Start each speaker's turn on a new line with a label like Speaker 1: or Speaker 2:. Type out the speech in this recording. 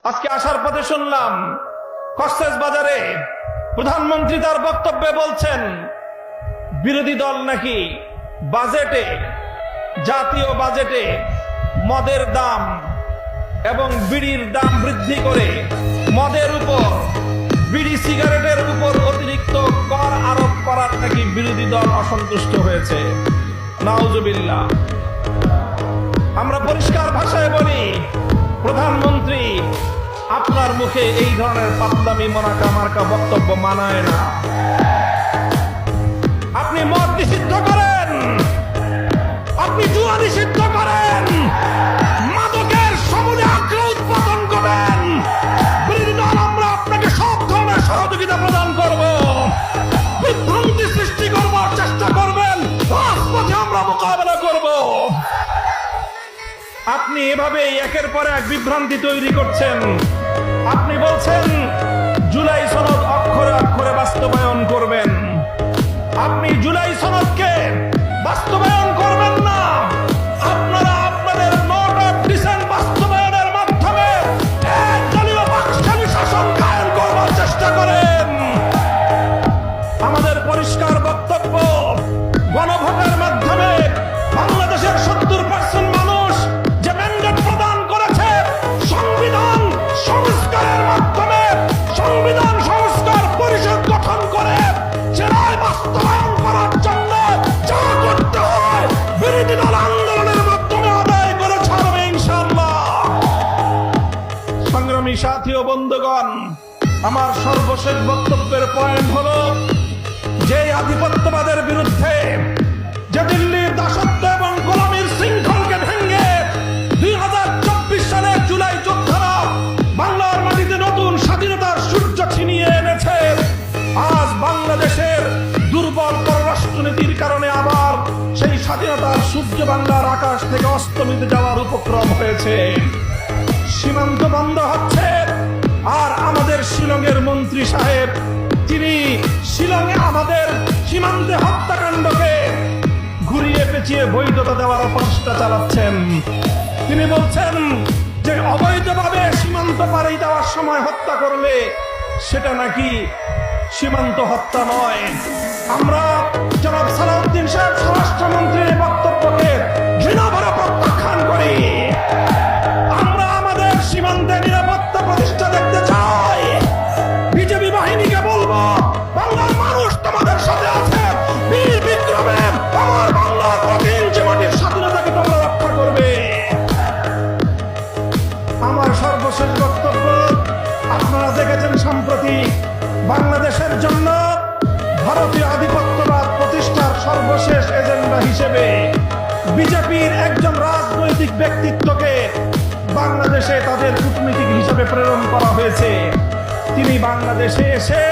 Speaker 1: আজকে আসার পথে শুনলাম কক্সেস বাজারে প্রধানমন্ত্রী তার বক্তব্যে বলছেন বিরোধী দল নাকি বাজেটে, জাতীয় বাজেটে মদের দাম এবং বিড়ির দাম বৃদ্ধি করে মদের উপর, বিড়ি সিগারেটের উপর অতিরিক্ত কর আরোপ করার নাকি বিরোধী দল অসন্তুষ্ট হয়েছে। নাউজুবিল্লাহ। আমরা পরিষ্কার ভাষায় বলি, প্রধানমন্ত্রী আপনার মুখে এই ধরনের পাতলামি মোনাকা মার্কা বক্তব্য মানায় না। আপনি মদ নিষিদ্ধ করেন, আপনি জুয়া নিষিদ্ধ করেন, মাদকের সমূলে আগ্রহ উৎপাদন করেন, বিরোধী দল আমরা আপনাকে সব ধরনের সহযোগিতা প্রদান করব, বিভ্রান্তি সৃষ্টি করবার চেষ্টা করবেন, রাজপথে আমরা মোকাবেলা করব। আপনি এভাবে একের পর এক বিভ্রান্তি তৈরি করছেন। আপনি বলছেন জুলাই সনদ অক্ষরে অক্ষরে বাস্তবায়ন করবেন। আপনি জুলাই সনদকে বাস্তবায়ন করবেন না, আপনারা আপনাদের নোট অফ ডিসেন্ট বাস্তবায়নের মাধ্যমে একদলীয় পাকিস্তানি শাসন কায়েম করবার চেষ্টা করেন। আমাদের পরিষ্কার বক্তব্য, গণভোটের মাধ্যমে বাংলাদেশের 70% মানুষ যে ম্যান্ডেট প্রদান করেছে, সংবিধান সংস্কারের মাধ্যমে সংবিধান সংস্কার পরিষদ গঠন করে সেটাই বাস্তবায়ন করার জন্য যা করতে হয় বিরোধী দল আন্দোলনের মাধ্যমে আদায় করে ছাড়বে ইনশাআল্লাহ। সংগ্রামী সাথী ও বন্ধুগণ, আমার সর্বশেষ বক্তব্যের পয়েন্ট হলো, যে আধিপত্যবাদের বিরুদ্ধে, যে দিল্লির দাসত্ব এবং গোলামীর শৃঙ্খলকে ভেঙে 2024 সালের জুলাই যোদ্ধারা বাংলার মাটিতে নতুন স্বাধীনতার সূর্য ছিনিয়ে এনেছে, আজ বাংলাদেশের দুর্বল পররাষ্ট্রনীতির কারণে আবার সেই স্বাধীনতার সূর্য বাংলার আকাশ থেকে অস্তমিত যাওয়ার উপক্রম হয়েছে। সীমান্ত বন্ধ হচ্ছে, আর আমাদের শিলংয়ের মন্ত্রী সাহেব, তিনি শিলংয়ে আমাদের সীমান্তে হত্যাকাণ্ডকে ঘুরিয়ে পেঁচিয়ে বৈধতা দেওয়ার অপচেষ্টা চালাচ্ছেন। তিনি বলছেন যে অবৈধভাবে সীমান্ত পাড়ি দেওয়ার সময় হত্যা করলে সেটা নাকি সীমান্ত হত্যা নয়। আমরা জনাব সালাউদ্দিন সাহেব স্বরাষ্ট্রমন্ত্রীর বক্তব্যকে ঘৃণাভরে প্রত্যাখ্যান করি। আমরা আমাদের সীমান্তে নিরাপত্তা প্রতিষ্ঠা দেখতে চাই। বিজেপি বাহিনীকে বলবো, বাংলার মানুষ তোমাদের সাথে আছে, বীর বিক্রমে আমার বাংলার প্রতি ইঞ্চি মাটির স্বাধীনতাকে তোমরা রক্ষা করবে। আমার সর্বশেষ বক্তব্য, আপনারা দেখেছেন সম্প্রতি বাংলাদেশের জন্য ভারতীয় আধিপত্যবাদ প্রতিষ্ঠার সর্বশেষ এজেন্ডা হিসেবে বিজেপির একজন রাজনৈতিক ব্যক্তিত্বকে বাংলাদেশে তাদের কূটনীতিক হিসেবে প্রেরণ করা হয়েছে। তিনি বাংলাদেশে এসে